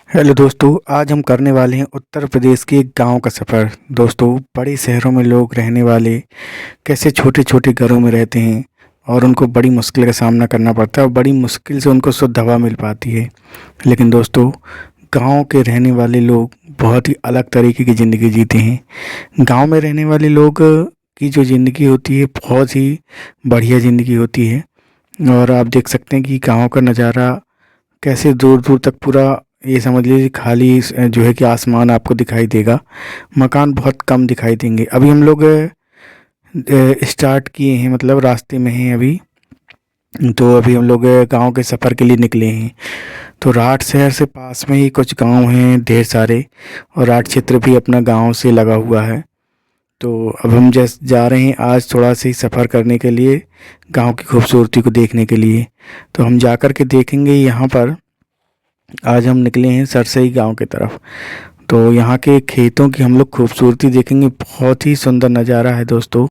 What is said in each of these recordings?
Hello दोस्तों, आज हम करने वाले हैं उत्तर प्रदेश के एक गांव का सफ़र। दोस्तों, बड़े शहरों में लोग रहने वाले कैसे छोटे छोटे घरों में रहते हैं और उनको बड़ी मुश्किल का सामना करना पड़ता है और बड़ी मुश्किल से उनको शुद्ध हवा मिल पाती है। लेकिन दोस्तों, गांव के रहने वाले लोग बहुत ही अलग तरीके की ज़िंदगी जीते हैं। गांव में रहने वाले लोग की जो ज़िंदगी होती है बहुत ही बढ़िया ज़िंदगी होती है। और आप देख सकते हैं कि गांव का नज़ारा कैसे दूर दूर तक पूरा, ये समझ लीजिए खाली जो है कि आसमान आपको दिखाई देगा। मकान बहुत कम दिखाई देंगे। अभी हम लोग स्टार्ट किए हैं, मतलब रास्ते में हैं अभी। तो अभी हम लोग गांव के सफ़र के लिए निकले हैं। तो राठ शहर से पास में ही कुछ गांव हैं ढेर सारे, और राठ क्षेत्र भी अपना गांव से लगा हुआ है। तो अब हम जैसे जा रहे हैं आज थोड़ा सा ही सफ़र करने के लिए, गांव की खूबसूरती को देखने के लिए। तो हम जा कर के देखेंगे यहाँ पर। आज हम निकले हैं सरसई गांव की तरफ। तो यहाँ के खेतों की हम लोग खूबसूरती देखेंगे। बहुत ही सुंदर नज़ारा है दोस्तों,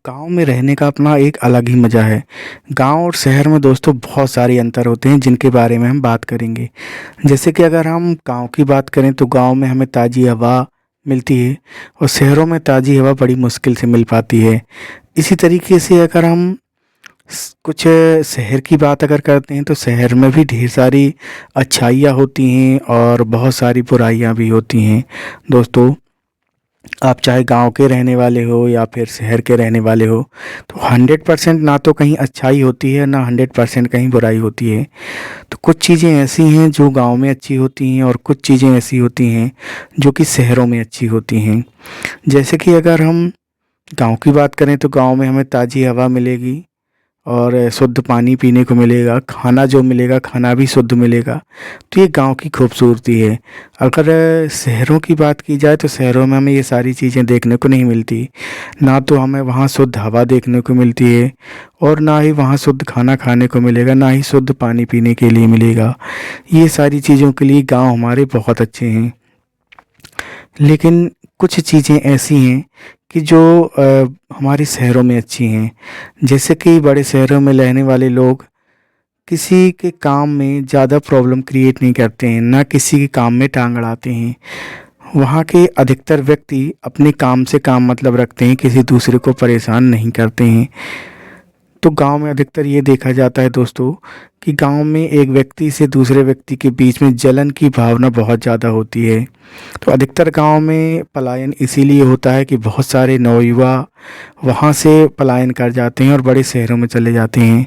गांव में रहने का अपना एक अलग ही मज़ा है। गांव और शहर में दोस्तों बहुत सारे अंतर होते हैं जिनके बारे में हम बात करेंगे। जैसे कि अगर हम गांव की बात करें तो गांव में हमें ताज़ी हवा मिलती है और शहरों में ताज़ी हवा बड़ी मुश्किल से मिल पाती है। इसी तरीके से अगर हम कुछ शहर की बात अगर करते हैं तो शहर में भी ढेर सारी अच्छाइयाँ होती हैं और बहुत सारी बुराइयाँ भी होती हैं। दोस्तों, आप चाहे गांव के रहने वाले हो या फिर शहर के रहने वाले हो, तो 100% ना तो कहीं अच्छाई होती है ना 100% कहीं बुराई होती है। तो कुछ चीज़ें ऐसी हैं जो गांव में अच्छी होती हैं और कुछ चीज़ें ऐसी होती हैं जो कि शहरों में अच्छी होती हैं। जैसे कि अगर हम गांव की बात करें तो गांव में हमें ताज़ी हवा मिलेगी और शुद्ध पानी पीने को मिलेगा। खाना जो मिलेगा, खाना भी शुद्ध मिलेगा। तो ये गांव की खूबसूरती है। अगर शहरों की बात की जाए तो शहरों में हमें ये सारी चीज़ें देखने को नहीं मिलती। ना तो हमें वहाँ शुद्ध हवा देखने को मिलती है और ना ही वहाँ शुद्ध खाना खाने को मिलेगा, ना ही शुद्ध पानी पीने के लिए मिलेगा। ये सारी चीज़ों के लिए गांव हमारे बहुत अच्छे हैं। लेकिन कुछ चीज़ें ऐसी हैं कि जो हमारे शहरों में अच्छी हैं। जैसे कि बड़े शहरों में रहने वाले लोग किसी के काम में ज़्यादा प्रॉब्लम क्रिएट नहीं करते हैं, ना किसी के काम में टांग अड़ाते हैं। वहाँ के अधिकतर व्यक्ति अपने काम से काम मतलब रखते हैं, किसी दूसरे को परेशान नहीं करते हैं। तो गांव में अधिकतर ये देखा जाता है दोस्तों कि गांव में एक व्यक्ति से दूसरे व्यक्ति के बीच में जलन की भावना बहुत ज़्यादा होती है। तो अधिकतर गांव में पलायन इसीलिए होता है कि बहुत सारे नवयुवा वहाँ से पलायन कर जाते हैं और बड़े शहरों में चले जाते हैं।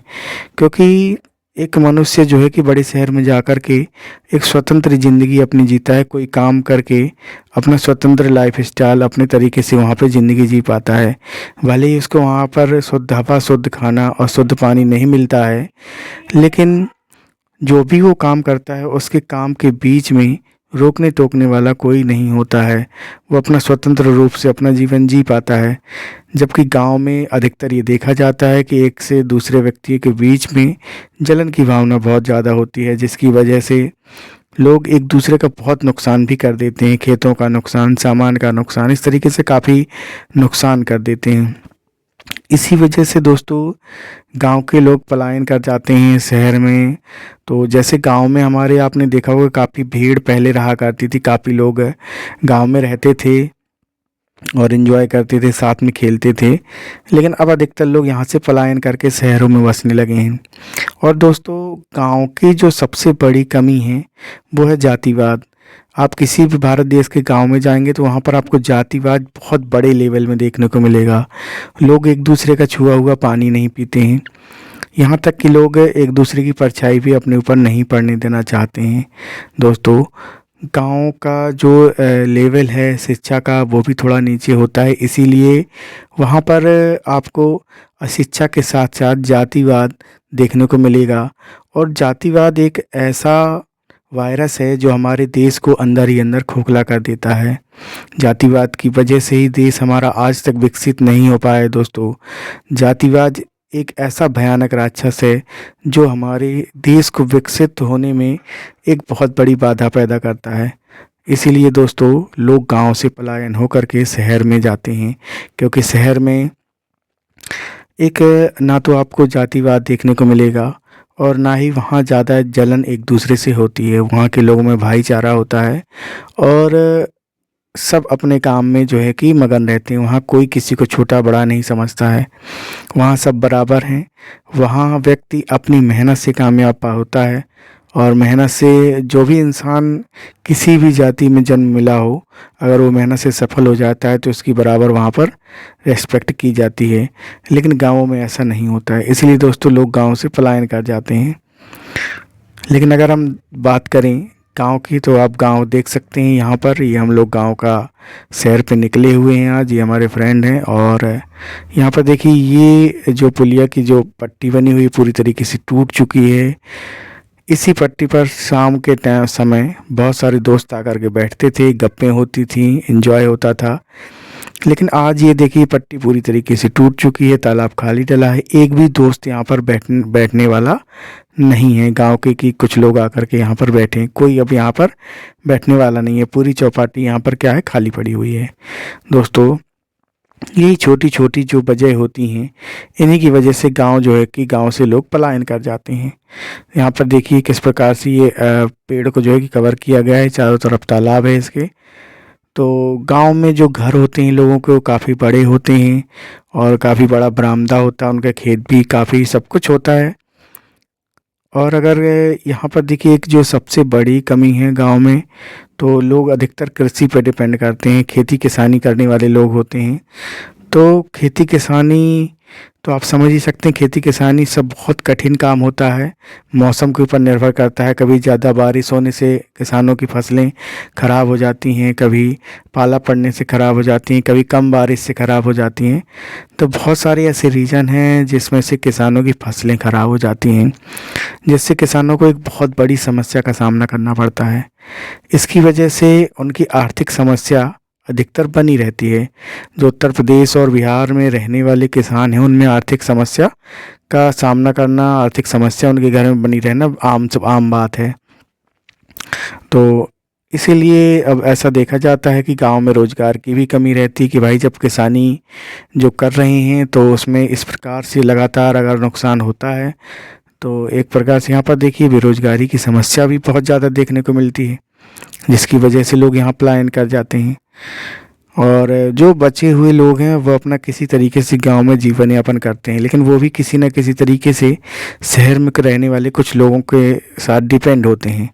क्योंकि एक मनुष्य जो है कि बड़े शहर में जा कर के एक स्वतंत्र ज़िंदगी अपनी जीता है, कोई काम करके अपना स्वतंत्र लाइफ स्टाइल अपने तरीके से वहाँ पे ज़िंदगी जी पाता है। भले ही उसको वहाँ पर शुद्ध हवा, शुद्ध खाना और शुद्ध पानी नहीं मिलता है, लेकिन जो भी वो काम करता है उसके काम के बीच में रोकने टोकने वाला कोई नहीं होता है। वो अपना स्वतंत्र रूप से अपना जीवन जी पाता है। जबकि गांव में अधिकतर ये देखा जाता है कि एक से दूसरे व्यक्ति के बीच में जलन की भावना बहुत ज़्यादा होती है, जिसकी वजह से लोग एक दूसरे का बहुत नुकसान भी कर देते हैं। खेतों का नुकसान, सामान का नुकसान, इस तरीके से काफ़ी नुकसान कर देते हैं। इसी वजह से दोस्तों गांव के लोग पलायन कर जाते हैं शहर में। तो जैसे गांव में हमारे, आपने देखा होगा काफ़ी भीड़ पहले रहा करती थी, काफ़ी लोग गांव में रहते थे और एंजॉय करते थे, साथ में खेलते थे। लेकिन अब अधिकतर लोग यहाँ से पलायन करके शहरों में बसने लगे हैं। और दोस्तों, गांव की जो सबसे बड़ी कमी है वो है जातिवाद। आप किसी भी भारत देश के गांव में जाएंगे तो वहाँ पर आपको जातिवाद बहुत बड़े लेवल में देखने को मिलेगा। लोग एक दूसरे का छुआ हुआ पानी नहीं पीते हैं। यहाँ तक कि लोग एक दूसरे की परछाई भी अपने ऊपर नहीं पड़ने देना चाहते हैं। दोस्तों, गांव का जो लेवल है शिक्षा का वो भी थोड़ा नीचे होता है, इसीलिए वहाँ पर आपको अशिक्षा के साथ साथ जातिवाद देखने को मिलेगा। और जातिवाद एक ऐसा वायरस है जो हमारे देश को अंदर ही अंदर खोखला कर देता है। जातिवाद की वजह से ही देश हमारा आज तक विकसित नहीं हो पाया है दोस्तों। जातिवाद एक ऐसा भयानक राक्षस है जो हमारे देश को विकसित होने में एक बहुत बड़ी बाधा पैदा करता है। इसीलिए दोस्तों लोग गांव से पलायन होकर के शहर में जाते हैं, क्योंकि शहर में एक ना तो आपको जातिवाद देखने को मिलेगा और ना ही वहाँ ज़्यादा जलन एक दूसरे से होती है। वहाँ के लोगों में भाईचारा होता है और सब अपने काम में जो है कि मगन रहते हैं। वहाँ कोई किसी को छोटा बड़ा नहीं समझता है, वहाँ सब बराबर हैं। वहाँ व्यक्ति अपनी मेहनत से कामयाब होता है और मेहनत से जो भी इंसान किसी भी जाति में जन्म मिला हो, अगर वो मेहनत से सफल हो जाता है तो उसकी बराबर वहाँ पर रेस्पेक्ट की जाती है। लेकिन गाँवों में ऐसा नहीं होता है, इसलिए दोस्तों लोग गाँव से पलायन कर जाते हैं। लेकिन अगर हम बात करें गांव की, तो आप गांव देख सकते हैं। यहाँ पर ये हम लोग गांव का सैर पे निकले हुए हैं आज, ये हमारे फ्रेंड हैं। और यहाँ पर देखिए ये जो पुलिया की जो पट्टी बनी हुई पूरी तरीके से टूट चुकी है। इसी पट्टी पर शाम के टाइम समय बहुत सारे दोस्त आकर के बैठते थे, गप्पें होती थी, एंजॉय होता था। लेकिन आज ये देखिए पट्टी पूरी तरीके से टूट चुकी है, तालाब खाली डला है, एक भी दोस्त यहाँ पर बैठने वाला नहीं है। गांव के कि कुछ लोग आकर के यहाँ पर बैठे, कोई अब यहाँ पर बैठने वाला नहीं है। पूरी चौपाटी यहाँ पर क्या है, खाली पड़ी हुई है। दोस्तों ये छोटी छोटी जो वजह होती हैं, इन्हीं की वजह से गांव जो है कि गांव से लोग पलायन कर जाते हैं। यहाँ पर देखिए किस प्रकार से ये पेड़ को जो है कि कवर किया गया है, चारों तरफ तालाब है इसके। तो गांव में जो घर होते हैं लोगों के, वो काफ़ी बड़े होते हैं और काफ़ी बड़ा बरामदा होता है, उनका खेत भी काफ़ी सब कुछ होता है। और अगर यहाँ पर देखिए एक जो सबसे बड़ी कमी है गांव में, तो लोग अधिकतर कृषि पर डिपेंड करते हैं, खेती किसानी करने वाले लोग होते हैं। तो खेती किसानी तो आप समझ ही सकते हैं, खेती किसानी सब बहुत कठिन काम होता है, मौसम के ऊपर निर्भर करता है। कभी ज़्यादा बारिश होने से किसानों की फसलें ख़राब हो जाती हैं, कभी पाला पड़ने से ख़राब हो जाती हैं, कभी कम बारिश से ख़राब हो जाती हैं। तो बहुत सारे ऐसे रीज़न हैं जिसमें से किसानों की फसलें ख़राब हो जाती हैं, जिससे किसानों को एक बहुत बड़ी समस्या का सामना करना पड़ता है। इसकी वजह से उनकी आर्थिक समस्या अधिकतर बनी रहती है। जो उत्तर प्रदेश और बिहार में रहने वाले किसान हैं, उनमें आर्थिक समस्या का सामना करना, आर्थिक समस्या उनके घर में बनी रहना आम बात है। तो इसीलिए अब ऐसा देखा जाता है कि गांव में रोज़गार की भी कमी रहती है कि भाई जब किसानी जो कर रहे हैं तो उसमें इस प्रकार से लगातार अगर नुकसान होता है, तो एक प्रकार से यहाँ पर देखिए बेरोज़गारी की समस्या भी बहुत ज़्यादा देखने को मिलती है, जिसकी वजह से लोग यहाँ पलायन कर जाते हैं। और जो बचे हुए लोग हैं वो अपना किसी तरीके से गांव में जीवन यापन करते हैं, लेकिन वो भी किसी न किसी तरीके से शहर में रहने वाले कुछ लोगों के साथ डिपेंड होते हैं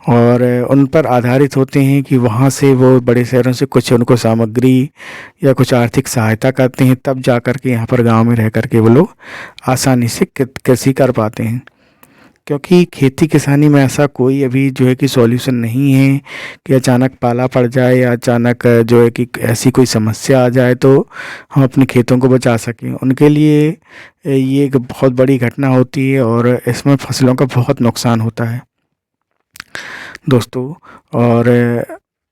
और उन पर आधारित होते हैं कि वहाँ से वो बड़े शहरों से कुछ उनको सामग्री या कुछ आर्थिक सहायता करते हैं, तब जा कर के यहाँ पर गांव में रह कर के वो लोग आसानी से कृषि कर पाते हैं। क्योंकि खेती किसानी में ऐसा कोई अभी जो है कि सॉल्यूशन नहीं है कि अचानक पाला पड़ जाए या अचानक जो है कि ऐसी कोई समस्या आ जाए तो हम अपने खेतों को बचा सकें। उनके लिए ये एक बहुत बड़ी घटना होती है और इसमें फसलों का बहुत नुकसान होता है दोस्तों। और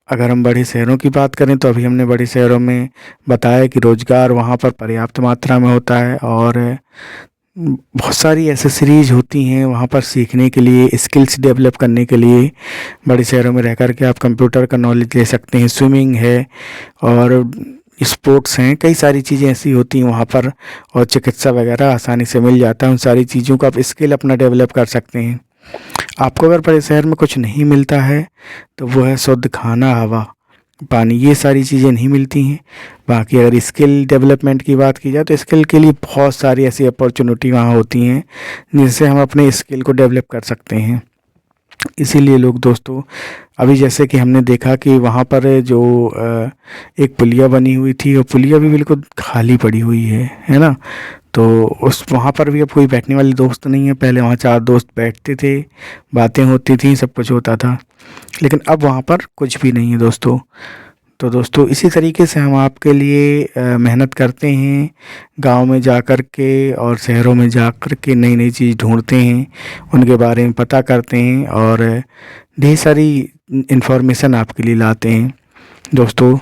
अगर हम बड़े शहरों की बात करें तो अभी हमने बड़े शहरों में बताया कि रोज़गार वहाँ पर पर्याप्त मात्रा में होता है और बहुत सारी एसेसरीज होती हैं वहाँ पर सीखने के लिए, स्किल्स डेवलप करने के लिए। बड़े शहरों में रह कर के आप कंप्यूटर का नॉलेज ले सकते हैं, स्विमिंग है और स्पोर्ट्स हैं, कई सारी चीज़ें ऐसी होती हैं वहाँ पर, और चिकित्सा वगैरह आसानी से मिल जाता है। उन सारी चीज़ों का आप स्किल अपना डेवलप कर सकते हैं। आपको अगर बड़े शहर में कुछ नहीं मिलता है तो वो है शुद्ध खाना, हवा, पानी, ये सारी चीज़ें नहीं मिलती हैं। बाकी अगर स्किल डेवलपमेंट की बात की जाए तो स्किल के लिए बहुत सारी ऐसी अपॉर्चुनिटी वहाँ होती हैं जिससे हम अपने स्किल को डेवलप कर सकते हैं। इसीलिए लोग दोस्तों अभी जैसे कि हमने देखा कि वहाँ पर जो एक पुलिया बनी हुई थी, वो पुलिया भी बिल्कुल खाली पड़ी हुई है ना। तो उस वहाँ पर भी अब कोई बैठने वाले दोस्त नहीं है। पहले वहाँ 4 दोस्त बैठते थे, बातें होती थी, सब कुछ होता था, लेकिन अब वहाँ पर कुछ भी नहीं है दोस्तों। तो दोस्तों इसी तरीके से हम आपके लिए मेहनत करते हैं, गांव में जा कर के और शहरों में जा कर के नई नई चीज़ ढूंढते हैं, उनके बारे में पता करते हैं और ढेर सारी इन्फॉर्मेशन आपके लिए लाते हैं। दोस्तों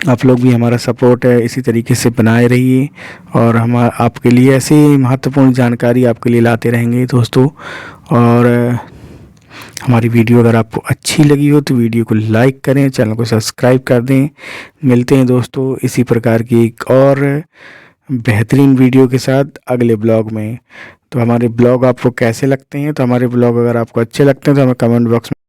आप लोग भी हमारा सपोर्ट है इसी तरीके से बनाए रहिए और हम आपके लिए ऐसी महत्वपूर्ण जानकारी आपके लिए लाते रहेंगे दोस्तों। और हमारी वीडियो अगर आपको अच्छी लगी हो तो वीडियो को लाइक करें, चैनल को सब्सक्राइब कर दें। मिलते हैं दोस्तों इसी प्रकार की एक और बेहतरीन वीडियो के साथ अगले ब्लॉग में। तो हमारे ब्लॉग आपको कैसे लगते हैं, तो हमारे ब्लॉग अगर आपको अच्छे लगते हैं तो हमें कमेंट बॉक्स में